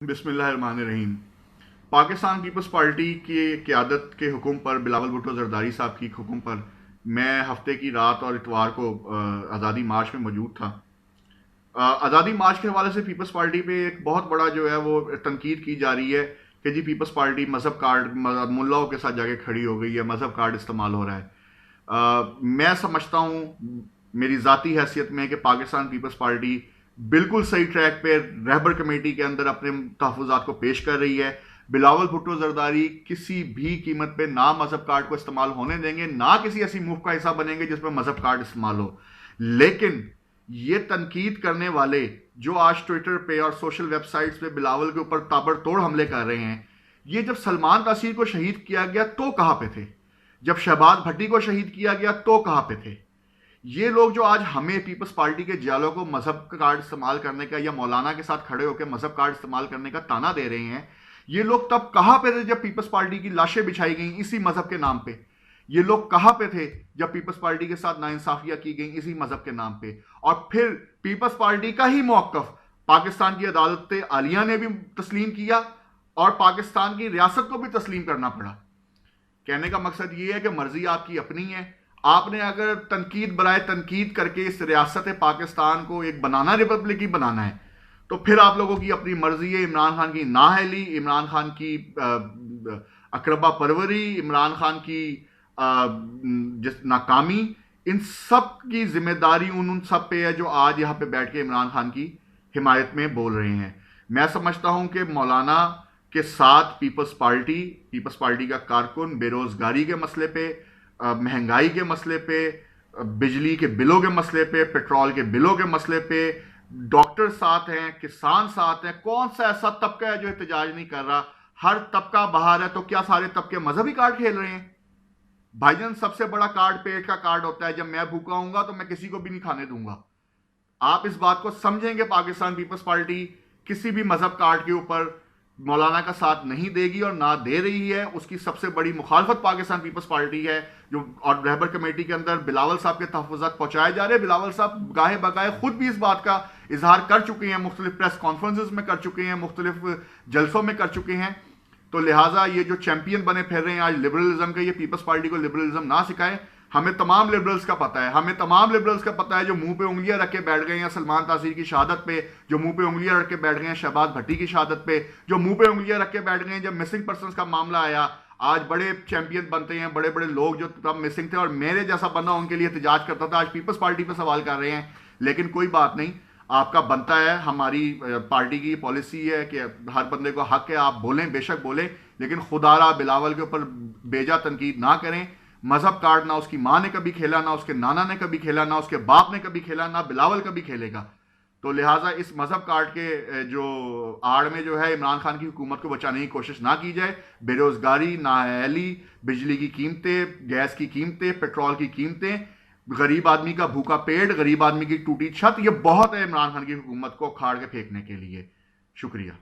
बिस्मिल्लाह रहमान रहीम। Pakistan peoples party की क़यादत के हुक्म पर बिलावल भुट्टो ज़रदारी साहब की हुक्म पर मैं हफ्ते की रात और इतवार को आज़ादी मार्च में मौजूद था। आज़ादी मार्च के हवाले से पीपल्स पार्टी पे एक बहुत बड़ा जो है वो तनकीद की जा रही है कि जी पीपल्स पार्टी मज़हब कार्ड मुल्लाओं के साथ जाके खड़ी हो गई है, मज़हब कार्ड इस्तेमाल हो रहा है। मैं समझता हूँ मेरी ज़ाती हैसियत में कि पाकिस्तान पीपल्स पार्टी बिल्कुल सही ट्रैक पे रहबर कमेटी के अंदर अपने तहफ़्फ़ुज़ात को पेश कर रही है। बिलावल भुट्टो ज़रदारी किसी भी कीमत पे ना मज़हब कार्ड को इस्तेमाल होने देंगे, ना किसी ऐसी मुफ्त का हिस्सा बनेंगे जिसमें मज़हब कार्ड इस्तेमाल हो। लेकिन ये तनकीद करने वाले जो आज ट्विटर पे और सोशल वेबसाइट्स पे बिलावल के ऊपर ताबड़तोड़ हमले कर रहे हैं, ये जब सलमान तासीर को शहीद किया गया तो कहाँ पे थे? जब शहबाज भट्टी को शहीद किया गया तो कहाँ पे थे? ये लोग जो आज हमें पीपल्स पार्टी के जियालों को मजहब कार्ड इस्तेमाल करने का या मौलाना के साथ खड़े होकर मजहब कार्ड इस्तेमाल करने का ताना दे रहे हैं, ये लोग तब कहां पे थे जब पीपल्स पार्टी की लाशें बिछाई गई इसी मजहब के नाम पे? ये लोग कहां पे थे जब पीपल्स पार्टी के साथ नाइंसाफियां की गई इसी मजहब के नाम पे? और फिर पीपल्स पार्टी का ही मौकफ पाकिस्तान की अदालत आलिया ने भी तस्लीम किया और पाकिस्तान की रियासत को भी तस्लीम करना पड़ा। कहने का मकसद ये है कि मर्जी आपकी अपनी है। आपने अगर तनकीद बराए तनकीद करके इस रियासत पाकिस्तान को एक बनाना रिपब्लिक ही बनाना है तो फिर आप लोगों की अपनी मर्जी है। इमरान खान की नाअहली, इमरान खान की अकरबा परवरी, इमरान खान की जिस नाकामी, इन सब की जिम्मेदारी उन सब पे है जो आज यहाँ पे बैठ के इमरान खान की हिमायत में बोल रहे हैं। मैं समझता हूँ कि मौलाना के साथ पीपल्स पार्टी का कारकुन बेरोजगारी के मसले पे, महंगाई के मसले पे, बिजली के बिलों के मसले पे, पेट्रोल के बिलों के मसले पे, डॉक्टर साथ हैं, किसान साथ हैं। कौन सा ऐसा तबका है जो एहतजाज नहीं कर रहा? हर तबका बाहर है तो क्या सारे तबके मजहबी कार्ड खेल रहे हैं? भाईजान, सबसे बड़ा कार्ड पेट का कार्ड होता है। जब मैं भूखा हूंगा तो मैं किसी को भी नहीं खाने दूंगा। आप इस बात को समझेंगे। पाकिस्तान पीपल्स पार्टी किसी भी मजहब कार्ड के ऊपर मौलाना का साथ नहीं देगी और ना दे रही है। उसकी सबसे बड़ी मुखालफत पाकिस्तान पीपल्स पार्टी है जो और रहबर कमेटी के अंदर बिलावल साहब के तहफ़्फ़ुज़ात पहुंचाए जा रहे हैं। बिलावल साहब गाहे बगाए खुद भी इस बात का इजहार कर चुके हैं, मुख्तलिफ प्रेस कॉन्फ्रेंसेस में कर चुके हैं, मुख्तलिफ जलसों में कर चुके हैं। तो लिहाजा ये जो चैंपियन बने फिर रहे हैं आज लिबरलिज्म के, ये पीपल्स पार्टी को लिबरलिज्म ना सिखाए। हमें तमाम लिबरल्स का पता है, जो मुंह पे उंगलियां रख के बैठ गए हैं सलमान तासीर की शहादत पे, जो मुंह पे उंगलियां रख के बैठ गए हैं शहबाज भट्टी की शहादत पे, जो मुंह पे उंगलियां रख के बैठ गए हैं जब मिसिंग पर्सनस का मामला आया। आज बड़े चैंपियन बनते हैं बड़े बड़े लोग जो तब मिसिंग थे और मेरे जैसा बंदा उनके लिए एहतजाज करता था, आज पीपल्स पार्टी पे सवाल कर रहे हैं। लेकिन कोई बात नहीं, आपका बनता है। हमारी पार्टी की पॉलिसी है कि हर बंदे को हक है, आप बोलें, बेशक बोलें, लेकिन खुदारा बिलावल के ऊपर बेजा तनकीद ना करें। मजहब कार्ड ना उसकी माँ ने कभी खेला, ना उसके नाना ने कभी खेला, ना उसके बाप ने कभी खेला, ना बिलावल कभी खेलेगा। तो लिहाजा इस मजहब कार्ड के जो आड़ में जो है इमरान खान की हुकूमत को बचाने की कोशिश ना की जाए। बेरोजगारी, नाअहली, बिजली की कीमतें, गैस की कीमतें, पेट्रोल की कीमतें, गरीब आदमी का भूखा पेट, गरीब आदमी की टूटी छत, ये बहुत है इमरान खान की हुकूमत को खाड़ के फेंकने के लिए। शुक्रिया।